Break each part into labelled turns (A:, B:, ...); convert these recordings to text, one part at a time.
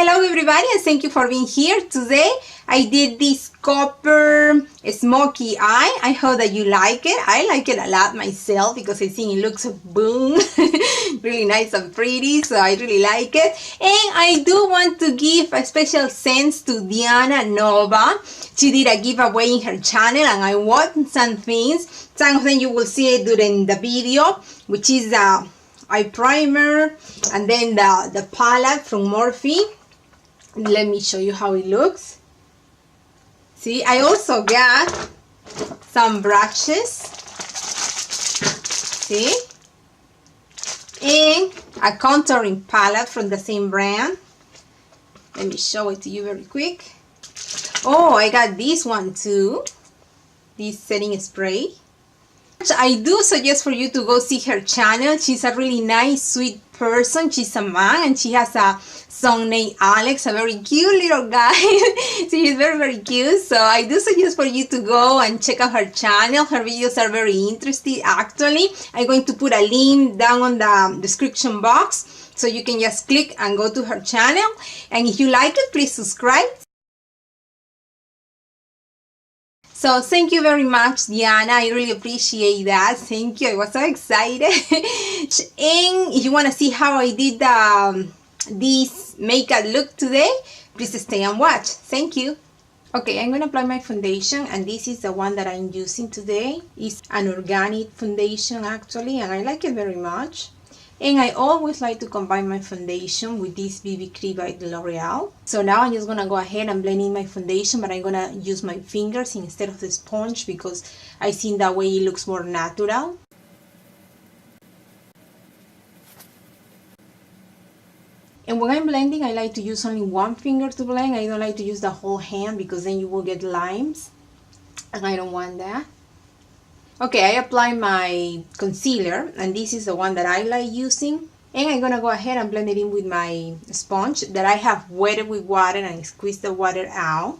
A: Hello everybody, and thank you for being here. Today I did this copper smoky eye. I hope that you like it. I like it a lot myself because I think it looks boom, really nice and pretty, so I really like it. And I do want to give a special thanks to Diana Nova. She did a giveaway in her channel and I won some things. Some of them you will see it during the video, which is the eye primer and then the palette from Morphe. Let me show you how it looks. See, I also got some brushes, see, and a contouring palette from the same brand. Let me show it to you very quick. Oh, I got this one too, this setting spray. I do suggest for you to go see her channel. She's a really nice, sweet person. She's a man and she has a son named Alex, a very cute little guy. So he's very cute. So I do suggest for you to go and check out her channel. Her videos are very interesting actually. I'm going to put a link down on the description box so you can just click and go to her channel. And if you like it, please subscribe. So thank you very much, Diana. I really appreciate that. Thank you. I was so excited. And if you want to see how I did this makeup look today, please stay and watch. Thank you. Okay, I'm going to apply my foundation, and this is the one that I'm using today. It's an organic foundation actually, and I like it very much. And I always like to combine my foundation with this BB cream by L'Oreal. So now I'm just going to go ahead and blend in my foundation, but I'm going to use my fingers instead of the sponge because I think that way it looks more natural. And when I'm blending, I like to use only one finger to blend. I don't like to use the whole hand because then you will get lines, and I don't want that. Okay, I apply my concealer, and this is the one that I like using. And I'm gonna go ahead and blend it in with my sponge that I have wetted with water and squeeze the water out.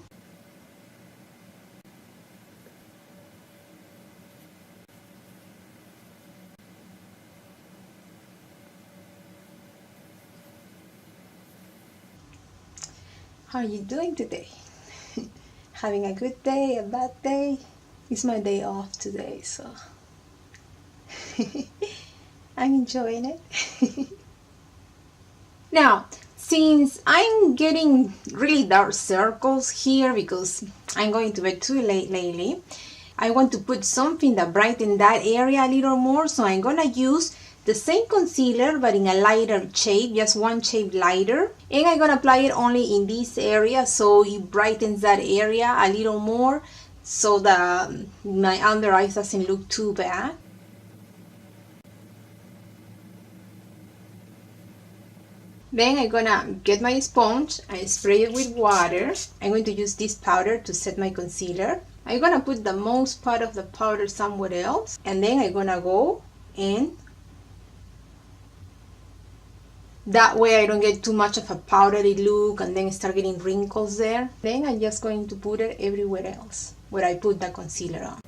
A: How are you doing today? Having a good day, a bad day? It's my day off today, so I'm enjoying it. Now, since I'm getting really dark circles here because I'm going to bed too late lately, I want to put something that brightens that area a little more, so I'm gonna use the same concealer but in a lighter shade, just one shade lighter, and I'm gonna apply it only in this area so it brightens that area a little more, so that my under eyes doesn't look too bad. Then I'm gonna get my sponge, I spray it with water. I'm going to use this powder to set my concealer. I'm gonna put the most part of the powder somewhere else, and then I'm gonna go in. That way I don't get too much of a powdery look and then start getting wrinkles there. Then I'm just going to put it everywhere else where I put the concealer on.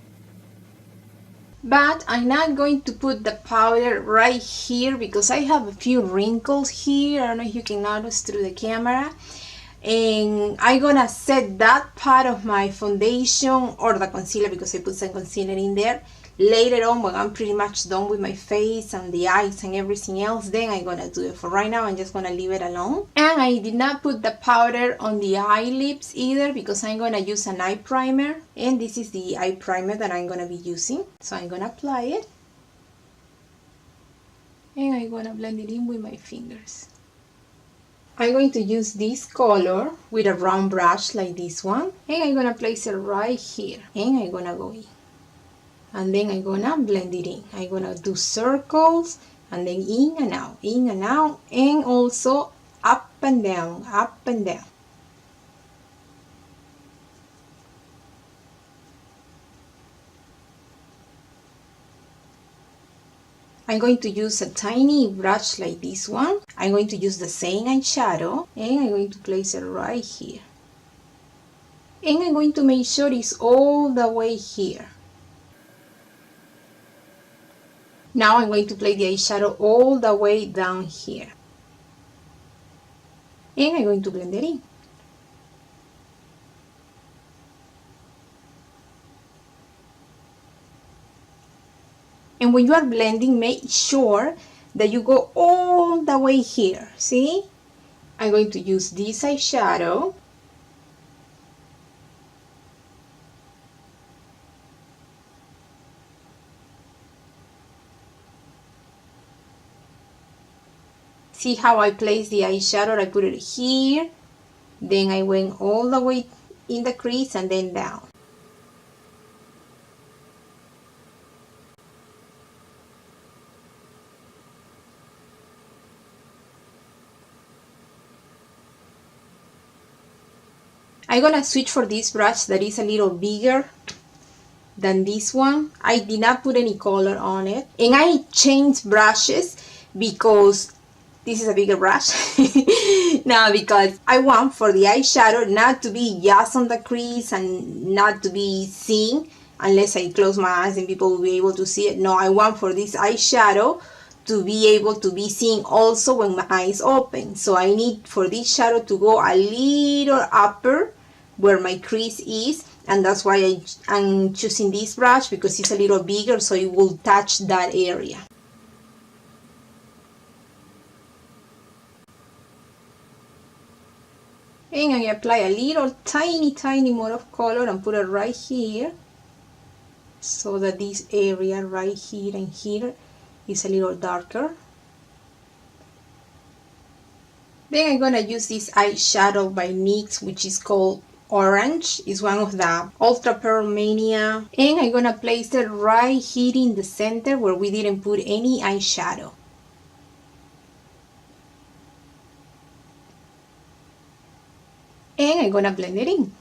A: But I'm not going to put the powder right here because I have a few wrinkles here. I don't know if you can notice through the camera. And I'm gonna set that part of my foundation or the concealer, because I put some concealer in there, later on when I'm pretty much done with my face and the eyes and everything else. Then I'm gonna do it. For right now I'm just gonna leave it alone. And I did not put the powder on the eyelids either because I'm gonna use an eye primer, and this is the eye primer that I'm gonna be using. So I'm gonna apply it and I'm gonna blend it in with my fingers. I'm going to use this color with a round brush like this one, and I'm gonna place it right here, and I'm gonna go in. And then I'm gonna blend it in. I'm gonna do circles and then in and out, and also up and down, up and down. I'm going to use a tiny brush like this one. I'm going to use the same eyeshadow, and I'm going to place it right here. And I'm going to make sure it's all the way here. Now I'm going to place the eyeshadow all the way down here. And I'm going to blend it in. And when you are blending, make sure that you go all the way here. See? I'm going to use this eyeshadow. See how I place the eyeshadow? I put it here, then I went all the way in the crease and then down. I'm gonna switch for this brush that is a little bigger than this one. I did not put any color on it, and I changed brushes because this is a bigger brush. Now, because I want for the eyeshadow not to be just on the crease and not to be seen unless I close my eyes and people will be able to see it. No, I want for this eyeshadow to be able to be seen also when my eyes open. So I need for this shadow to go a little upper where my crease is, and that's why I'm choosing this brush, because it's a little bigger, so it will touch that area. And I apply a little tiny more of color and put it right here, so that this area right here and here is a little darker. Then I'm gonna use this eyeshadow by NYX, which is called Orange. It's one of the Ultra Pearl Mania. And I'm gonna place it right here in the center where we didn't put any eyeshadow. And I'm gonna blend it in.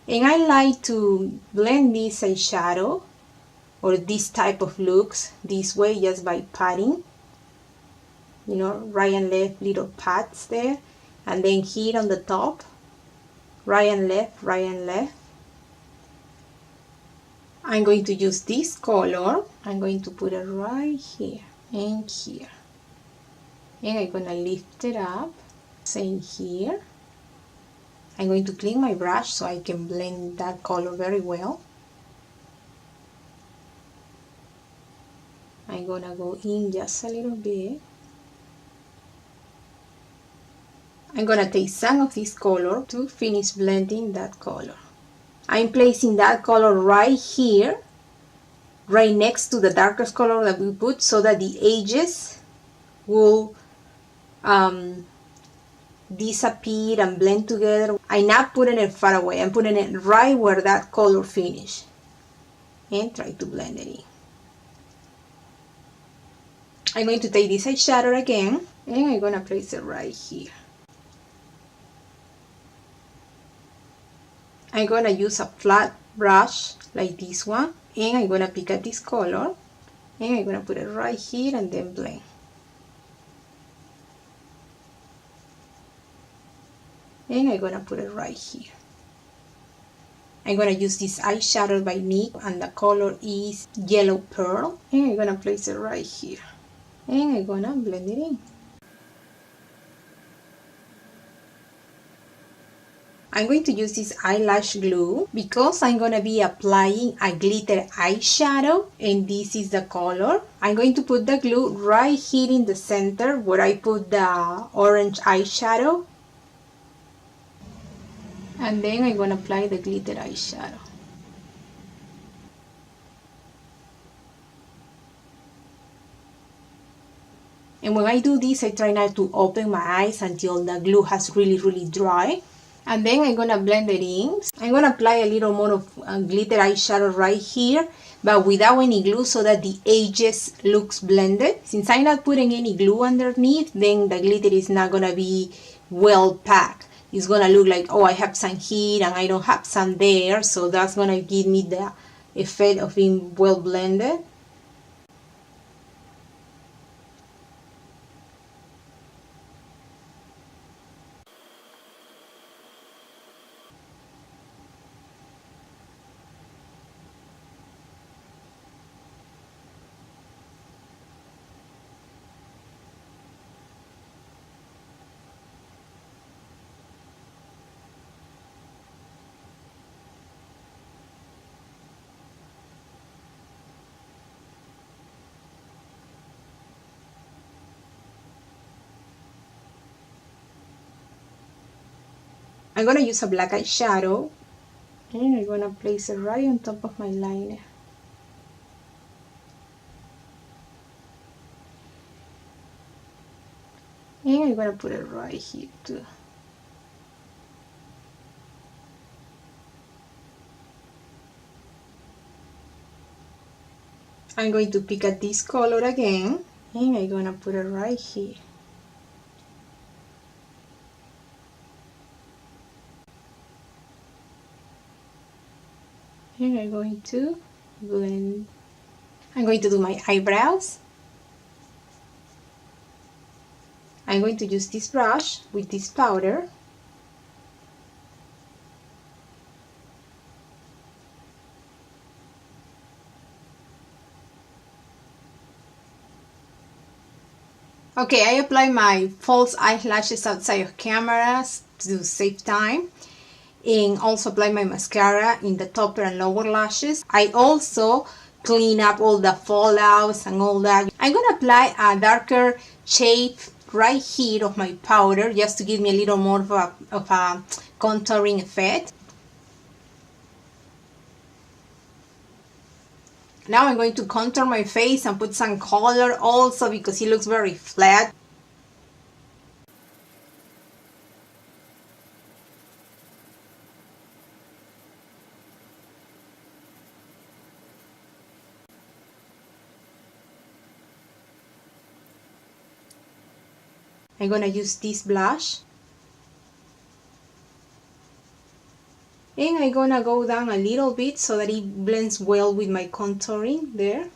A: And I like to blend this eyeshadow or this type of looks this way, just by patting, you know, right and left little pats there, and then here on the top, right and left, right and left. I'm going to use this color. I'm going to put it right here and here, and I'm gonna lift it up, same here. I'm going to clean my brush so I can blend that color very well. I'm gonna go in just a little bit. I'm gonna take some of this color to finish blending that color. I'm placing that color right here, right next to the darkest color that we put, so that the edges will disappear and blend together. I'm not putting it far away, I'm putting it right where that color finished, and try to blend it in. I'm going to take this eyeshadow again, and I'm going to place it right here. I'm going to use a flat brush like this one, and I'm going to pick up this color, and I'm going to put it right here and then blend. And I'm going to put it right here. I'm going to use this eyeshadow by NYX, and the color is Yellow Pearl, and I'm going to place it right here. And I'm gonna blend it in. I'm going to use this eyelash glue because I'm gonna be applying a glitter eyeshadow, and this is the color. I'm going to put the glue right here in the center where I put the orange eyeshadow, and then I'm gonna apply the glitter eyeshadow. And when I do this, I try not to open my eyes until the glue has really dry. And then I'm gonna blend it in. I'm gonna apply a little more of glitter eyeshadow right here, but without any glue, so that the edges looks blended. Since I'm not putting any glue underneath, then the glitter is not gonna be well packed. It's gonna look like, oh, I have some here and I don't have some there, so that's gonna give me the effect of being well blended. I'm gonna use a black eyeshadow, and I'm gonna place it right on top of my liner. And I'm gonna put it right here too. I'm going to pick up this color again, and I'm gonna put it right here. And I'm going to blend. I'm going to do my eyebrows. I'm going to use this brush with this powder. Okay, I apply my false eyelashes outside of cameras to save time, and also apply my mascara in the upper and lower lashes. I also clean up all the fallouts and all that. I'm gonna apply a darker shade right here of my powder just to give me a little more of a contouring effect. Now I'm going to contour my face and put some color also because it looks very flat. I'm gonna use this blush. And I'm gonna go down a little bit so that it blends well with my contouring there.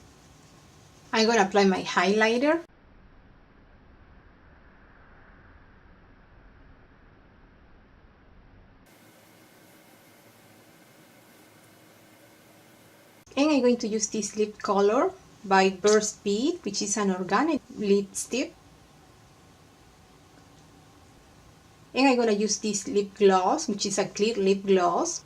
A: I'm gonna apply my highlighter. And I'm going to use this lip color by Burst Bead, which is an organic lipstick. And I'm gonna use this lip gloss, which is a clear lip gloss.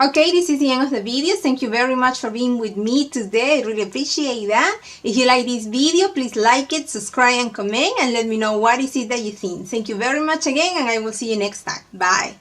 A: Okay, this is the end of the video. Thank you very much for being with me today. I really appreciate that. If you like this video, please like it, subscribe and comment, and let me know what is it that you think. Thank you very much again, and I will see you next time. Bye.